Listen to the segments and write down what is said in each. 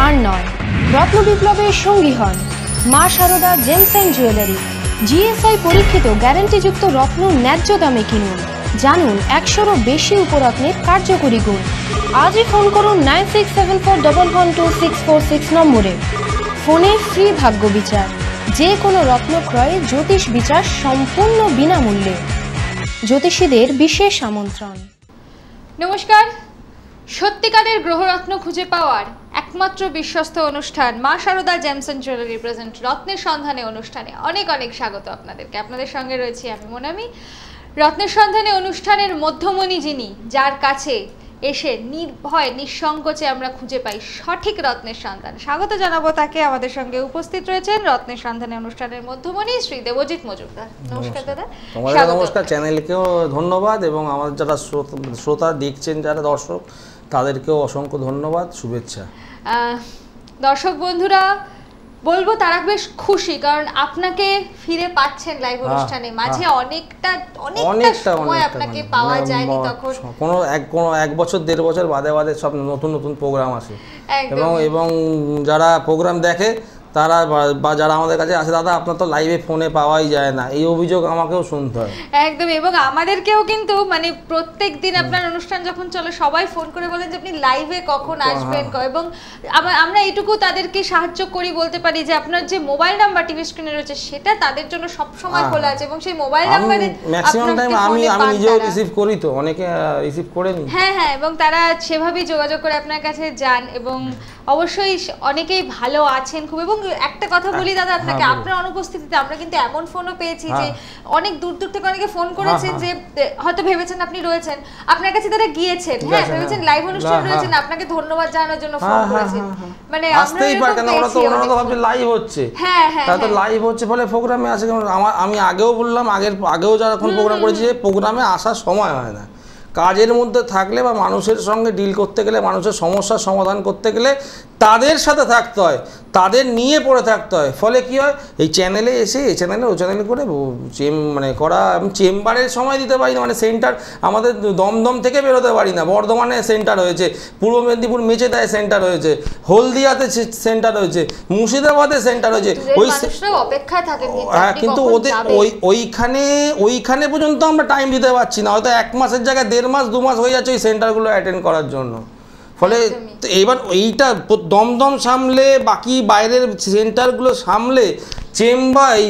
আর নয়। রত্ন বিপ্লবের সঙ্গী হন Maa Sharada gems and jewellery. GSI পরীক্ষিত গ্যারান্টিযুক্ত রত্ন ন্যায্য দামে কিনুন। জানুন 100-রও বেশি উপরত্নের কার্যকরী গুণ। আজই ফোন করুন 9674112646 নম্বরে। ফোনে ফ্রি ভাগ্য বিচার। যে কোনো রত্ন ক্রয়ে জ্যোতিষ বিচার সম্পূর্ণ বিনামূল্যে। জ্যোতিষীদের বিশেষ আমন্ত্রণ। নমস্কার। সত্যিকারের গ্রহরত্ন খুঁজে পাওয়ার একমাত্র বিশ্বস্ত অনুষ্ঠান Maa Sharada gems and jewellery present রত্নের সন্ধানে অনুষ্ঠানে অনেক অনেক স্বাগত আপনাদেরকে। আপনাদের সঙ্গে রয়েছি আমি মোনামি। রত্নের সন্ধানে অনুষ্ঠানের মধ্যমণি যিনি, যার কাছে এসে নির্ভয় নিঃসংকোচে আমরা খুঁজে পাই সঠিক রত্নের সন্ধান, স্বাগত জানাবো তাকে। আমাদের সঙ্গে উপস্থিত রয়েছেন রত্নের সন্ধানে অনুষ্ঠানের মধ্যমণি শ্রী দেবজিৎ মজুমদার। নমস্কার দাদা। নমস্কার। চ্যানেলকেও ধন্যবাদ এবং আমাদের যারা শ্রোতা দেখছেন, যারা দর্শক, তাদেরকেও অসংখ্য ধন্যবাদ, শুভেচ্ছা। দর্শক বন্ধুরা, বলবো তারা বেশ খুশি, কারণ আপনাকে ফিরে পাচ্ছেন লাইভ অনুষ্ঠানে। মাঝে অনেকটা সময় আপনাকে পাওয়া যায়নি, তখন কোনো এক বছর 1.5 বছর বাদে বাদে সব নতুন নতুন প্রোগ্রাম আসে এবং যারা প্রোগ্রাম দেখে তারা বা যারা আমাদের কাছে আসে, দাদা আপনার তো লাইভে ফোনে পাওয়াই যায় না, এই অভিযোগ আমাকেও শুনতে হয়। একদম। এবং আমাদেরকেও কিন্তু মানে প্রত্যেক দিন আপনার অনুষ্ঠান যখন চলে সবাই ফোন করে বলেন যে আপনি লাইভে কখন আসবেন, এবং আমরা এইটুকু তাদেরকে সাহায্য করি বলতে পারি যে আপনার যে মোবাইল নাম্বার টিভি স্ক্রিনে রয়েছে সেটা তাদের জন্য সব সময় খোলা আছে, এবং সেই মোবাইল নাম্বারে ম্যাক্সিমাম টাইম আমি নিজেও রিসিভ করি, তো অনেকে রিসিভ করে নি। হ্যাঁ, এবং তারা সেভাবেই যোগাযোগ করে আপনার কাছে যান, এবং অবশ্যই অনেকেই ভালো আছেন খুব। এবং একটা কথা বলি দাদা আপনাকে, আপনার অনুপস্থিতিতে আমরা কিন্তু এমন ফোনও পেয়েছি যে অনেক দূর দূর থেকে অনেকে ফোন করেছেন যে হয়তো ভেবেছেন আপনি রয়েছেন, আপনার কাছে তারা গিয়েছেন, ভেবেছেন লাইভ অনুষ্ঠান রয়েছেন, আপনাকে ধন্যবাদ জানানোর জন্য ফোন করেছেন। মানে আসতেই পারে কেন, ওরা তো ভাবছে লাইভ হচ্ছে, তারা তো লাইভ হচ্ছে বলে প্রোগ্রামে আসে। আমি আগেও বললাম, আগেও যারা এখন প্রোগ্রাম করেছি, যে প্রোগ্রামে আসার সময় হয় না। কাজের মধ্যে থাকলে বা মানুষের সঙ্গে ডিল করতে গেলে, মানুষের সমস্যার সমাধান করতে গেলে তাদের সাথে থাকতে হয়, তাদের নিয়ে পড়ে থাকতে হয়। ফলে কি হয়, এই চ্যানেলে এসে এই চ্যানেলে ও চ্যানেলে করে আমি চেম্বারের সময় দিতে পারি না। মানে সেন্টার আমাদের দমদম থেকে বেরোতে পারি না। বর্ধমানে সেন্টার হয়েছে, পূর্ব মেদিনীপুর মেচেদায় সেন্টার হয়েছে, হলদিয়াতে সেন্টার হয়েছে, মুর্শিদাবাদে সেন্টার হয়েছে। হ্যাঁ, কিন্তু ওদের ওইখানে পর্যন্ত আমরা টাইম দিতে পারছি না। হয়তো 1 মাসের জায়গায় 1.5 মাস 2 মাস হয়ে যাচ্ছে ওই সেন্টারগুলো অ্যাটেন্ড করার জন্য। ফলে এইবার এইটা দমদম সামলে, বাকি বাইরের সেন্টারগুলো সামলে এই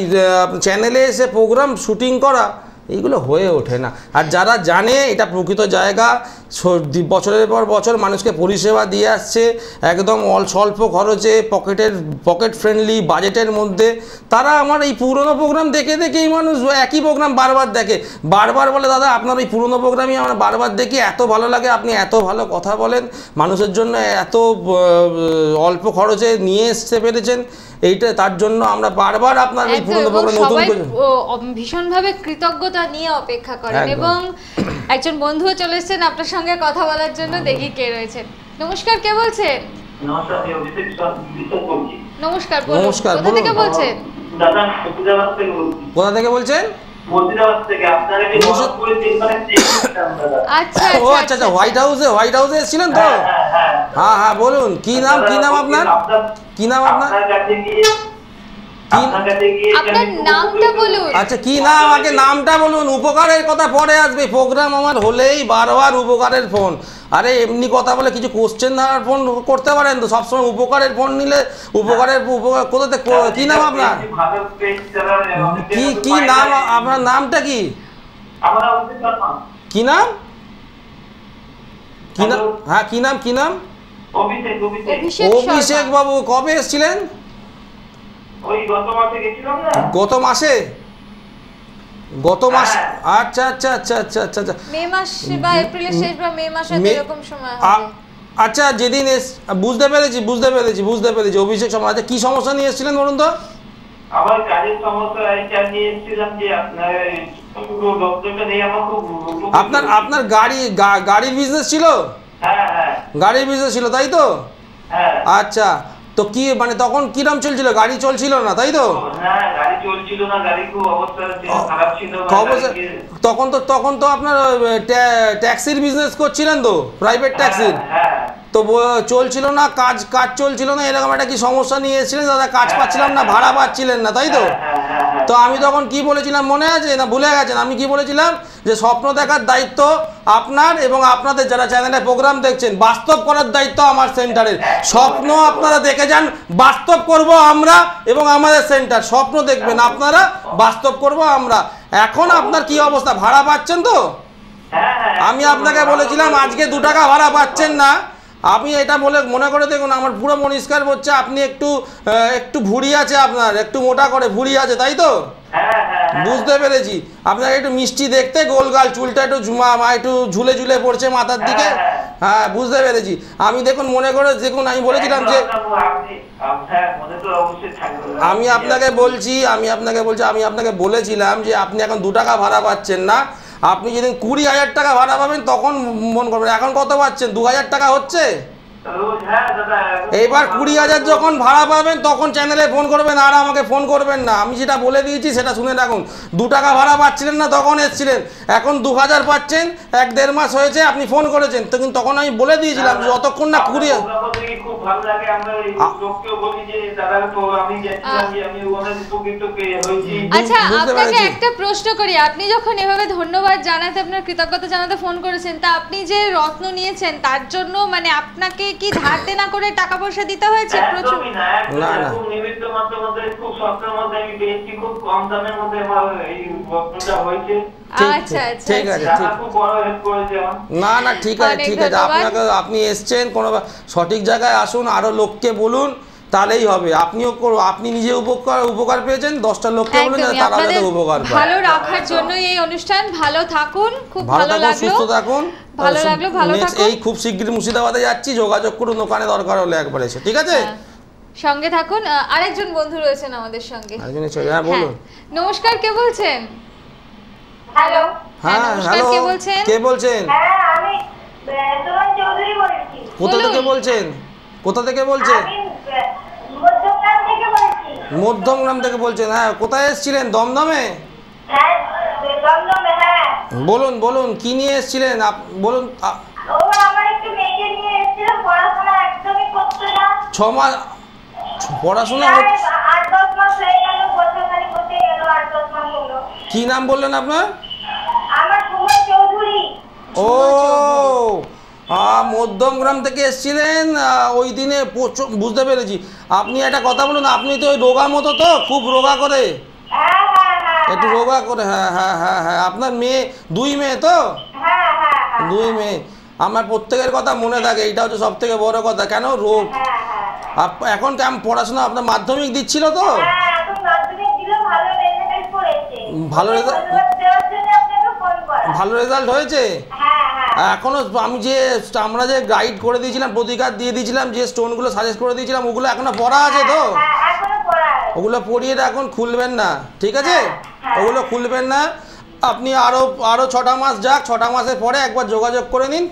চ্যানেলে এসে প্রোগ্রাম শুটিং করা, এইগুলো হয়ে ওঠে না। আর যারা জানে এটা প্রকৃত জায়গা, বছরের পর বছর মানুষকে পরিষেবা দিয়ে আসছে একদম স্বল্প খরচে, পকেট ফ্রেন্ডলি বাজেটের মধ্যে, তারা আমার এই পুরনো প্রোগ্রাম দেখে দেখেই মানুষ একই প্রোগ্রাম বারবার দেখে, বারবার বলে দাদা আপনার ওই পুরনো প্রোগ্রামই আমরা বারবার দেখি, এত ভালো লাগে, আপনি এত ভালো কথা বলেন, মানুষের জন্য এত অল্প খরচে নিয়ে আসতে পেরেছেন। এইটা তার জন্য আমরা বারবার আপনার এই পুরনো প্রোগ্রাম নতুন করে ভীষণভাবে কৃতজ্ঞতা নিয়ে অপেক্ষা করেন। এবং একজন বন্ধুও চলে এসেছেন আপনার সঙ্গে কথা বলার জন্য, দেখি কে রয়েছেন। নমস্কার, কে বলছেন? নমস্কার। কোথা থেকে বলছেন? কোথা থেকে বলছেন? আচ্ছা, হোয়াইট হাউসে এসেছিলেন তো? হ্যাঁ, বলুন কি নাম আপনার? কি নাম আপনার? আপনার নামটা বলুন। আচ্ছা, কি নাম? আগে নামটা বলুন, উপকারের কথা পরে আসবে। প্রোগ্রাম আমার হলেই বারবার উপকারের ফোন। আরে এমনি কথা বলে কিছু কোশ্চেন ধরার ফোন করতে পারেন তো, সবসময় উপকারের ফোন নিলে উপকার কোথাতে? কি নাম আপনার? কি নাম আপনার? নামটা কি? কি নাম? হ্যাঁ, কি নাম? অভিষেক বাবু। কবে এসেছিলেন? গত মাসে? আচ্ছা। মে মাস বা এপ্রিলের শেষ বা মে মাসের এরকম সময় হবে। আচ্ছা, যেদিন বুঝতে পেরেছি। অভিষেক সময়। আচ্ছা, কি সমস্যা নিয়ে এসেছিলেন বলুন তো? আমার কাজের সমস্যা এইটা নিয়ে এসেছিলাম যে আপনার গাড়ির বিজনেস ছিল? হ্যাঁ, গাড়ির বিজনেস ছিল, তাই তো? হ্যাঁ। আচ্ছা, তো কি মানে তখন কিরম চলছিল? গাড়ি চলছিল না, তাই তো? হ্যাঁ, গাড়ি চলছিল না, গাড়ি খুব অবস্থা খারাপ ছিল। তখন তো আপনার ট্যাক্সির বিজনেস করছিলেন তো, প্রাইভেট ট্যাক্সির? তো চলছিল না, কাজ চলছিল না, এরকম একটা কি সমস্যা নিয়ে এসেছিলেন দাদা, কাজ পাচ্ছিলাম না, ভাড়া পাচ্ছিলেন না, তাই তো? তো আমি তখন কি বলেছিলাম মনে আছে না ভুলে গেছেন? আমি কি বলেছিলাম যে স্বপ্ন দেখার দায়িত্ব আপনার এবং আপনাদের যারা চ্যানেলে প্রোগ্রাম দেখছেন, বাস্তব করার দায়িত্ব আমার সেন্টারের। স্বপ্ন আপনারা দেখে যান, বাস্তব করব আমরা এবং আমাদের সেন্টার। স্বপ্ন দেখবেন আপনারা, বাস্তব করব আমরা। এখন আপনার কি অবস্থা, ভাড়া পাচ্ছেন তো? আমি আপনাকে বলেছিলাম আজকে 2 টাকা ভাড়া পাচ্ছেন না, আপনি এটা বলে মনে করে দেখুন, আমার পুরো পরিষ্কার হচ্ছে আপনি একটু ভুঁড়ি আছে, আপনার একটু মোটা করে ভুঁড়ি আছে, তাই তো? বুঝতে পেরেছি। আপনার একটু মিষ্টি দেখতে, গোলগাল, চুলটা একটু একটু ঝুলে ঝুলে পড়ছে মাথার দিকে। হ্যাঁ, বুঝতে পেরেছি। আমি দেখুন মনে করে দেখুন, আমি বলেছিলাম যে আমি আপনাকে বলেছিলাম যে আপনি এখন 2 টাকা ভাড়া পাচ্ছেন না, আপনি যেদিন 20,000 টাকা ভাড়া পাবেন তখন মন করবেন। এখন কত পাচ্ছেন? 2,000 টাকা হচ্ছে। এবার 20,000 যখন ভাড়া পাবেন তখন চ্যানেলে ফোন করবেন, আর আমাকে ফোন করবেন না। আমি যেটা বলে দিয়েছি সেটা শুনে রাখুন। 2 টাকা ভাড়া পাচ্ছিলেন না তখন এসেছিলেন, এখন 2,000 পাচ্ছেন, 1-1.5 মাস হয়েছে আপনি ফোন করেছেন, তো কিন্তু তখন আমি বলে দিয়েছিলাম যে যতক্ষণ না 20। আচ্ছা, আপনাকে একটা প্রশ্ন করি, আপনি যখন এভাবে ধন্যবাদ জানাতে, আপনার কৃতজ্ঞতা জানাতে ফোন করেছেন, তা আপনি যে রত্ন নিয়েছেন তার জন্য মানে আপনাকে কি ধার দেনা করে টাকা পয়সা দিতে হয়েছে? প্রচুর না না, খুব নিমিত্ত মাত্র মধ্যে, খুব সস্তার মধ্যে আমি পেয়েছি, খুব কম দামের মধ্যে আমার এই রত্নটা হয়েছে। আচ্ছা আচ্ছা, ঠিক আছে, খুব বড় হেল্প করেছে আমার। না না, ঠিক আছে ঠিক আছে। আপনাকে, আপনি এসছেন, কোনো সঠিক জায়গায় আসুন, আরো লোককে বলুন, তাহলেই হবে। আপনি নিজে উপকার পেয়েছেন, 10টা লোককে বলুন তারা যাতে উপকার পায়। ভালো রাখার জন্য এই অনুষ্ঠান। ভালো থাকুন, খুব ভালো লাগলো, সুস্থ থাকুন, ভালো লাগলো, ভালো থাকুন। এই খুব শীঘ্রই মুর্শিদাবাদে যাচ্ছি, যোগাযোগ করুন, ওখানে দরকার হলে একবার এসে, ঠিক আছে? সঙ্গে থাকুন। আরেকজন বন্ধু রয়েছেন আমাদের সঙ্গে। হ্যাঁ বলুন। নমস্কার, কে বলছেন? হ্যালো। হ্যাঁ হ্যালো, কে বলছেন? কে বলছেন? হ্যাঁ, আমি সোহন চৌধুরী বলছি। কোথা থেকে বলছেন? কোথা থেকে বলছেন? আমি মধ্যমগ্রাম থেকে বলছি। মধ্যমগ্রাম থেকে বলছেন? হ্যাঁ, কোথায় এসেছিলেন? দমদমে? হ্যাঁ, দমদমে। হ্যাঁ, বলুন বলুন, কি নিয়ে এসেছিলেন বলুন। ও আমার একটু মেয়েকে নিয়ে এসেছিলাম, পড়াশোনা একদমই করতো না। 6 মাস পড়াশোনা? 8-10 মাস হয়ে গেল, বছরখানি করতে গেল, 8-10 মাস হলো। কি নাম বললেন আপনার? আমার সোহন চৌধুরী। ও, মধ্যমগ্রাম থেকে এসেছিলেন ওই দিনে। বুঝতে পেরেছি। আপনি একটা কথা বলুন, আপনি তো ওই রোগা মতো, তো খুব রোগা করে, হ্যাঁ হ্যাঁ হ্যাঁ, একটু রোগা করে। হ্যাঁ হ্যাঁ হ্যাঁ হ্যাঁ, আপনার মেয়ে, 2 মেয়ে তো? হ্যাঁ হ্যাঁ, 2 মেয়ে। আমার প্রত্যেকের কথা মনে থাকে, এইটা হচ্ছে সব থেকে বড় কথা। কেন রোগ? এখন কেমন পড়াশোনা? আপনার মাধ্যমিক দিচ্ছিল তো? হ্যাঁ, এখন মাধ্যমিক দিল, ভালো রেজাল্ট করেছে। ভালো রেজাল্ট? দেওয়ার জন্য আপনাকে ফোন করা। ভালো রেজাল্ট হয়েছে? হ্যাঁ হ্যাঁ। এখনো আমরা যে গাইড করে দিয়েছিলাম, প্রতিকার দিয়ে দিয়েছিলাম, যে স্টোনগুলো সাজেস্ট করে দিয়েছিলাম, ওগুলো এখনো পড়া আছে তো? হ্যাঁ, এখনো পড়া আছে। ওগুলো পড়িয়ে এখন খুলবেন না, ঠিক আছে? ওগুলো খুলবেন না। আপনি আরো 6টা মাস যাক, 6টা মাসের পরে একবার যোগাযোগ করে নিন।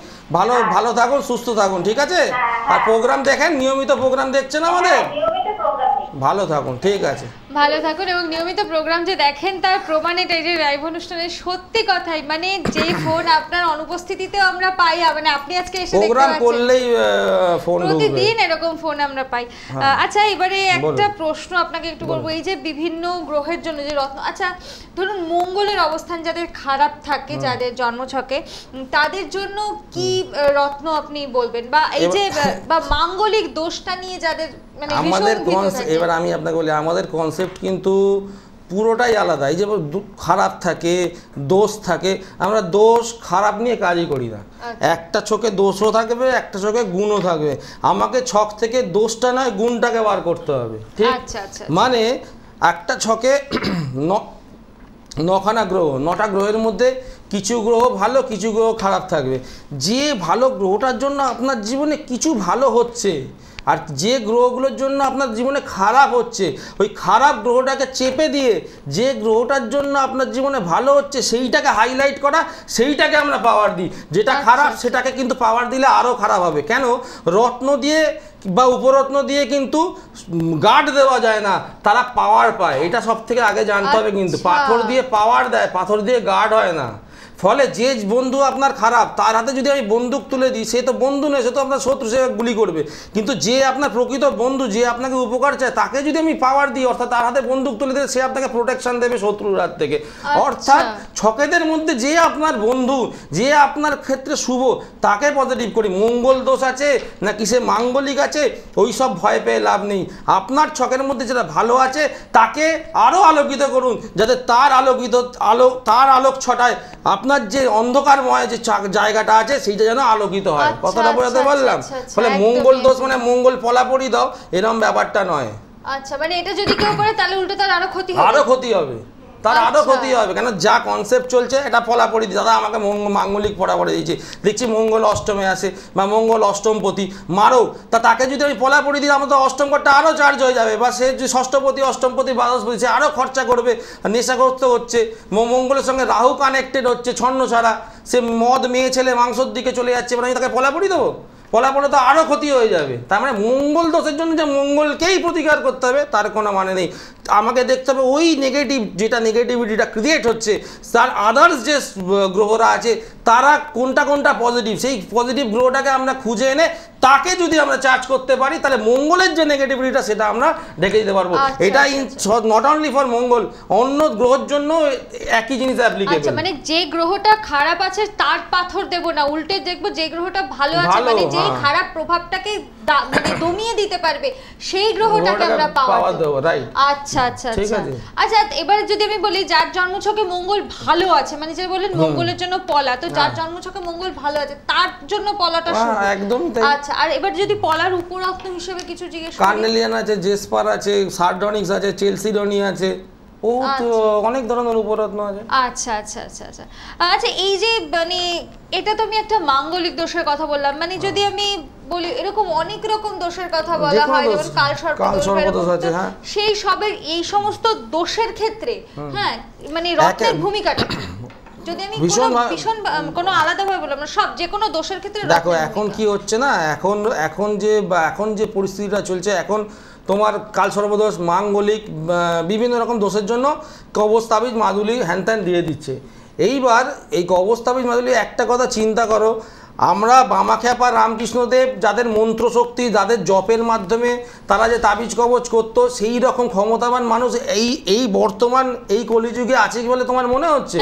ভালো থাকুন, সুস্থ থাকুন, ঠিক আছে? আর প্রোগ্রাম দেখেন, নিয়মিত প্রোগ্রাম দেখছেন আমাদের। ভালো থাকুন, ঠিক আছে? ভালো থাকুন, এবং নিয়মিত প্রোগ্রাম যে দেখেন তার প্রমাণ এটাই যে লাইভ অনুষ্ঠানে সত্যি কথাই, মানে যে ফোন আপনার অনুপস্থিতিতেও আমরা পাই, মানে আপনি আজকে এসে দেখতে প্রোগ্রাম পাচ্ছেন করলেই ফোন প্রতিদিন এরকম ফোন আমরা পাই। আচ্ছা, এবারে একটা প্রশ্ন আপনাকে একটু করব, এই যে বিভিন্ন গ্রহের জন্য যে রত্ন, আচ্ছা ধরুন মঙ্গলের অবস্থান যাদের খারাপ থাকে, যাদের জন্মছকে, তাদের জন্য কি রত্ন আপনি বলবেন, বা এই যে বা মাঙ্গলিক দোষটা নিয়ে যাদের মানে আমাদের এবার আমি আপনাকে বলি, আমাদের কনসেপ্ট কিন্তু পুরোটাই আলাদা। এই যে খারাপ থাকে, দোষ থাকে, আমরা দোষ খারাপ নিয়ে কাজই করি না। একটা চোখে দোষও থাকবে, একটা চোখে গুণও থাকবে। আমাকে ছক থেকে দোষটা নয়, গুণটাকে বার করতে হবে, ঠিক? মানে একটা ছকে 9খানা গ্রহ, 9টা গ্রহের মধ্যে কিছু গ্রহ ভালো, কিছু গ্রহ খারাপ থাকবে। যে ভালো গ্রহটার জন্য আপনার জীবনে কিছু ভালো হচ্ছে, আর যে গ্রহগুলোর জন্য আপনার জীবনে খারাপ হচ্ছে, ওই খারাপ গ্রহটাকে চেপে দিয়ে যে গ্রহটার জন্য আপনার জীবনে ভালো হচ্ছে সেইটাকে হাইলাইট করা, সেইটাকে আমরা পাওয়ার দিই। যেটা খারাপ সেটাকে কিন্তু পাওয়ার দিলে আরও খারাপ হবে। কেন? রত্ন দিয়ে বা উপরত্ন দিয়ে কিন্তু গার্ড দেওয়া যায় না, তারা পাওয়ার পায়। এটা সব থেকে আগে জানতে হবে। কিন্তু পাথর দিয়ে পাওয়ার দেয়, পাথর দিয়ে গার্ড হয় না। ফলে যে বন্ধু আপনার খারাপ তার হাতে যদি আমি বন্দুক তুলে দিই, সে তো বন্ধু নয়, সে তো আপনার শত্রু, সে গুলি করবে। কিন্তু যে আপনার প্রকৃত বন্ধু, যে আপনাকে উপকার চায়, তাকে যদি আমি পাওয়ার দিই, অর্থাৎ তার হাতে বন্দুক তুলে দিলে সে আপনাকে প্রোটেকশন দেবে শত্রুর হাত থেকে। অর্থাৎ ছকেদের মধ্যে যে আপনার বন্ধু, যে আপনার ক্ষেত্রে শুভ, তাকে পজিটিভ করি। মঙ্গল দোষ আছে না কিসে মাঙ্গলিক আছে, ওই সব ভয় পেয়ে লাভ নেই। আপনার ছকের মধ্যে যেটা ভালো আছে তাকে আরও আলোকিত করুন, যাতে তার আলোক ছটায় আপনার যে অন্ধকারময় যে জায়গাটা আছে সেইটা যেন আলোকিত হয়। কথাটা বোঝাতে পারলাম? ফলে মঙ্গল দোষ মানে মঙ্গল পলাপরি দাও, এরকম ব্যাপারটা নয়। আচ্ছা, মানে এটা যদি কেউ করে তাহলে উল্টো তার আরো ক্ষতি হবে, তার আরো ক্ষতি হবে। কেন যা কনসেপ্ট চলছে এটা ফলাপরি, দাদা আমাকে মাঙ্গলিক পড়াপড়ে দিয়েছে, দেখছি মঙ্গল অষ্টমে আসে বা মঙ্গল অষ্টমপতি, মারো। তাকে যদি আমি ফলাপরি দিই, আমার তো অষ্টম ঘরটা আরও চার্জ হয়ে যাবে, বা সে যে ষষ্ঠপতি, অষ্টমপতি, দ্বাদশপতি, সে আরও খরচা করবে, নেশাগ্রস্ত হচ্ছে, মঙ্গলের সঙ্গে রাহু কানেক্টেড হচ্ছে ছন্ন ছাড়া, সে মদ, মেয়ে ছেলে, মাংসর দিকে চলে যাচ্ছে, মানে আমি তাকে ফলাপরি দেবো? ফলাফলে তো আরও ক্ষতি হয়ে যাবে। তার মানে মঙ্গল দোষের জন্য যে মঙ্গলকেই প্রতিকার করতে হবে তার কোনো মানে নেই। আমাকে দেখতে হবে ওই নেগেটিভিটিটা ক্রিয়েট হচ্ছে, তার আদার্স যে গ্রহরা আছে তারা কোনটা পজিটিভ, সেই পজিটিভ গ্রহটাকে আমরা খুঁজে এনে তাকে যদি আমরা চার্জ করতে পারি, তাহলে মঙ্গলের যে নেগেটিভিটিটা সেটা আমরা ঢেকে দিতে পারবো। এটা নট অনলি ফর মঙ্গল, অন্য গ্রহের জন্য একই জিনিস অ্যাপ্লিকেবল। আচ্ছা, মানে যে গ্রহটা খারাপ আছে তার পাথর দেব না, উল্টে দেখবো যে গ্রহটা ভালো আছে, মানে যে খারাপ প্রভাবটাকে মানে দমিয়ে দিতে পারবে সেই গ্রহটাকে আমরা পাওয়া দেব। রাইট। আচ্ছা আচ্ছা আচ্ছা আচ্ছা, এবারে যদি আমি বলি যার জন্মছকে মঙ্গল ভালো আছে, মানে যে বলেন মঙ্গলের জন্য পলা, তো যার জন্মছকে মঙ্গল ভালো আছে তার জন্য পলাটা শুভ। একদম তাই। আচ্ছা, আর এবার যদি পলার উপরত্ন হিসেবে কিছু জিজ্ঞেস করি, কার্নেলিয়ান আছে, জেসপার আছে, সার্ডনিক্স আছে, চেলসিডনি আছে, ও তো অনেক ধরনের উপরত্ন আছে। আচ্ছা আচ্ছা আচ্ছা আচ্ছা আচ্ছা, এই যে মানে এটা তো আমি একটা মাঙ্গলিক দোষের কথা বললাম, মানে যদি আমি বলি এরকম অনেক রকম দোষের কথা বলা হয়, যেমন কালসর্প দোষ আছে, হ্যাঁ, সেই সবের এই সমস্ত দোষের ক্ষেত্রে হ্যাঁ মানে রত্নের ভূমিকাটা যদি আমি ভীষণ কোনো আলাদাভাবে বললাম না, সব যে কোনো দোষের ক্ষেত্রে দেখো এখন কি হচ্ছে না, এখন যে পরিস্থিতিটা চলছে, এখন তোমার কালসর্পদোষ, মাঙ্গলিক বিভিন্ন রকম দোষের জন্য কবচ তাবিজ মাদুলি হ্যানত্যান দিয়ে দিচ্ছে। এইবার এই কবচ তাবিজ মাদুলি একটা কথা চিন্তা করো, আমরা বামাখ্যাপা রামকৃষ্ণদেব যাদের মন্ত্রশক্তি, যাদের জপের মাধ্যমে তারা যে তাবিজ কবচ করতো, সেই রকম ক্ষমতাবান মানুষ এই বর্তমান এই কলিযুগে আছে কি বলে তোমার মনে হচ্ছে?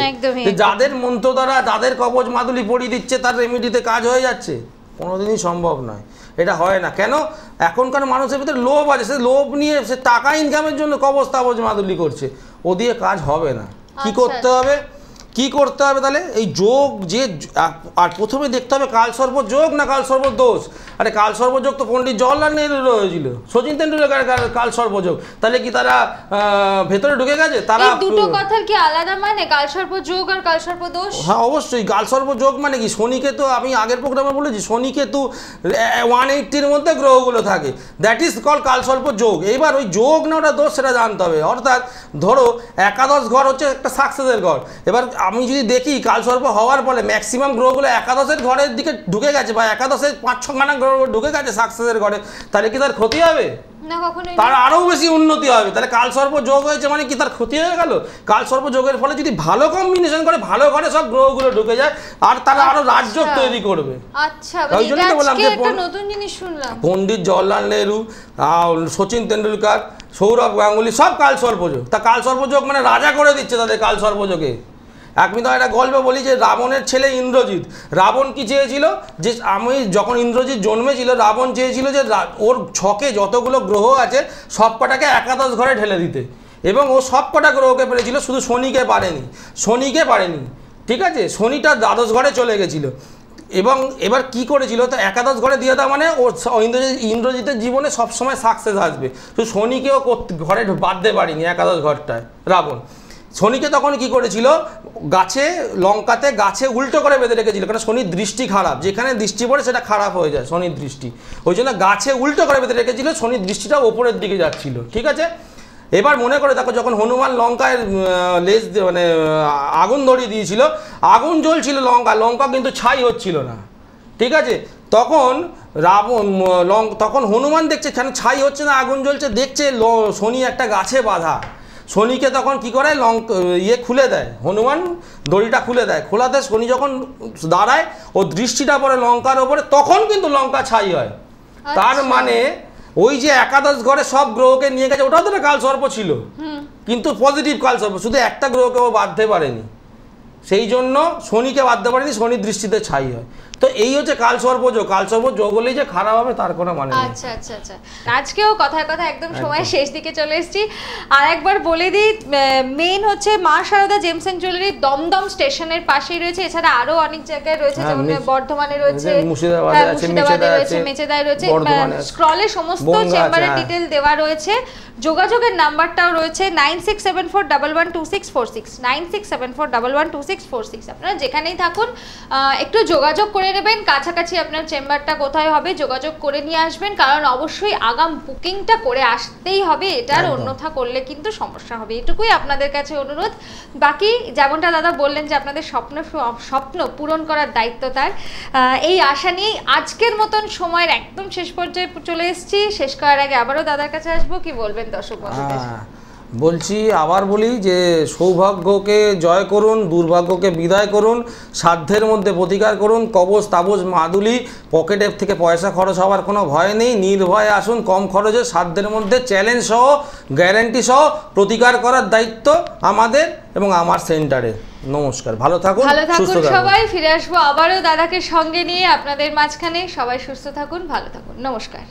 যাদের মন্ত্র দ্বারা যাদের কবচ মাদুলি পড়িয়ে দিচ্ছে তার রেমিডিতে কাজ হয়ে যাচ্ছে? কোনোদিনই সম্ভব নয়, এটা হয় না। কেন? এখনকার মানুষের ভিতরে লোভ আছে, সে লোভ নিয়ে সে টাকা ইনকামের জন্য কবচ তাবজ মাদুলি করছে, ও দিয়ে কাজ হবে না। কি করতে হবে? তাহলে এই যোগ যে, আর প্রথমে দেখতে হবে কালসর্প যোগ না কালসর্প দোষ। আরে কালসর্প যোগ তো পণ্ডিত জওহরলাল নেহরু হয়েছিল, সচিন তেন্ডুলকার কালসর্প যোগ, তাহলে কি তারা ভেতরে ঢুকে গেছে? তারা দুটো কথার কি আলাদা মানে, কালসর্প যোগ আর কালসর্প দোষ? হ্যাঁ অবশ্যই, কালসর্প যোগ মানে কি, শনিকেতু, আমি আগের প্রোগ্রামে বলেছি শনিকেতু 180-র মধ্যে গ্রহগুলো থাকে, দ্যাট ইজ কল কালসর্প যোগ। এইবার ওই যোগ না ওটা দোষ সেটা জানতে হবে। অর্থাৎ ধরো একাদশ ঘর হচ্ছে একটা সাকসেসের ঘর, এবার আমি যদি দেখি কালসর্প হওয়ার ফলে ম্যাক্সিমাম গ্রহগুলো একাদশের ঘরের দিকে ঢুকে গেছে, বা একাদশের 5-6খানা গ্রহ ঢুকে গেছে সাকসেসের ঘরে, তাহলে কি তার ক্ষতি হবে? তার আরও বেশি উন্নতি হবে। তাহলে কালসর্প যোগ হয়েছে মানে কি তার ক্ষতি হয়ে গেল? কালসর্প যোগের ফলে যদি ভালো কম্বিনেশন করে, ভালো ঘরে সব গ্রহগুলো ঢুকে যায়, আর তারা আরো রাজযোগ তৈরি করবে। আচ্ছা, ওই জন্যই তো বললাম যে নতুন জিনিস শুনলাম, পণ্ডিত জওহরলাল নেহরু, সচিন তেন্ডুলকার, সৌরভ গাঙ্গুলি সব কালসর্প যোগ। তা কালসর্প যোগ মানে রাজা করে দিচ্ছে তাদের কালসর্প যোগে। আমি তো একটা গল্প বলি যে রাবণের ছেলে ইন্দ্রজিৎ, রাবণ কি চেয়েছিল, যে যখন ইন্দ্রজিৎ জন্মেছিল রাবণ চেয়েছিল যে ওর ছকে যতগুলো গ্রহ আছে সব কটাকে একাদশ ঘরে ঢেলে দিতে, এবং ও সব কটা গ্রহকে পেরেছিল, শুধু শনিকে পারেনি। ঠিক আছে, শনিটা দ্বাদশ ঘরে চলে গেছিল, এবং এবার কি করেছিল, তো একাদশ ঘরে দিয়ে দেওয়া মানে ও ইন্দ্রজিতের জীবনে সবসময় সাকসেস আসবে, তো শনিকেও ঘরে বাঁধতে পারিনি একাদশ ঘরটায় রাবণ। শনিকে তখন কি করেছিল, লঙ্কাতে গাছে উল্টো করে বেঁধে রেখেছিল, কারণ শনির দৃষ্টি খারাপ, যেখানে দৃষ্টি পড়ে সেটা খারাপ হয়ে যায় শনির দৃষ্টি, ওই জন্য গাছে উল্টো করে বেঁধে রেখেছিল, শনির দৃষ্টিটা ওপরের দিকে যাচ্ছিল। ঠিক আছে, এবার মনে করে দেখো যখন হনুমান লঙ্কায় মানে আগুন ধরিয়ে দিয়েছিল, আগুন জ্বলছিল লঙ্কা কিন্তু ছাই হচ্ছিল না। ঠিক আছে, তখন হনুমান দেখছে কেন ছাই হচ্ছে না, আগুন জ্বলছে, দেখছে শনি একটা গাছে বাঁধা, শনিকে তখন কি করে খুলে দেয়, হনুমান দড়িটা খুলে দেয়, খোলাতে শনি যখন দাঁড়ায় ও দৃষ্টিটা পড়ে লঙ্কার ওপরে, তখন কিন্তু লঙ্কা ছাই হয়। তার মানে ওই যে একাদশ ঘরে সব গ্রহকে নিয়ে গেছে, ওটাও তো একটা কালসর্প ছিল, কিন্তু পজিটিভ কালসর্প, শুধু একটা গ্রহকে ও বাঁধতে পারেনি, সেই জন্য শনিকে বাঁধতে পারেনি, শনির দৃষ্টিতে ছাই হয়। তো এই হচ্ছে কালসর্প যোগ হলেই যে খারাপ হবে তার কোনো মানে নেই। আচ্ছা আচ্ছা আচ্ছা, আজকেও কথায় কথা একদম সময় শেষ দিকে চলে এসেছি। আর একবার বলে দিই, মেইন হচ্ছে Maa Sharada gems and jewellery Dum Dum স্টেশনের পাশেই রয়েছে, এছাড়া আরো অনেক জায়গায় রয়েছে, যেমন বর্ধমানে রয়েছে, মুর্শিদাবাদে রয়েছে, মেচেদায় রয়েছে। স্ক্রলে সমস্ত চেম্বারের ডিটেল দেওয়া রয়েছে, যোগাযোগের নাম্বারটাও রয়েছে 9674112646, 9674112646। আপনারা যেখানেই থাকুন একটু যোগাযোগ করে নেবেন, কাছাকাছি আপনার চেম্বারটা কোথায় হবে যোগাযোগ করে নিয়ে আসবেন, কারণ অবশ্যই আগাম বুকিংটা করে আসতেই হবে, এটার অন্যথা করলে কিন্তু সমস্যা হবে, এটুকুই আপনাদের কাছে অনুরোধ। বাকি যেমনটা দাদা বললেন যে আপনাদের স্বপ্ন পূরণ করার দায়িত্ব তার, এই আশা নিয়ে আজকের মতন সময়ের একদম শেষ পর্যায়ে চলে এসেছি। শেষ করার আগে আবারও দাদার কাছে আসবো, কি বলবেন দর্শক বন্ধুদের? বলছি, আবার বলি যে সৌভাগ্যকে জয় করুন, দুর্ভাগ্যকে বিদায় করুন, সাধ্যের মধ্যে প্রতিকার করুন, কবচ তাবজ মাদুলি, পকেটের থেকে পয়সা খরচ হওয়ার কোনো ভয় নেই, নির্ভয়ে আসুন, কম খরচে সাধ্যের মধ্যে চ্যালেঞ্জ সহ গ্যারান্টি সহ প্রতিকার করার দায়িত্ব আমাদের এবং আমার সেন্টারে। নমস্কার, ভালো থাকুন সবাই। ফিরে আসবো আবারও দাদাকে সঙ্গে নিয়ে আপনাদের মাঝখানে। সবাই সুস্থ থাকুন, ভালো থাকুন, নমস্কার।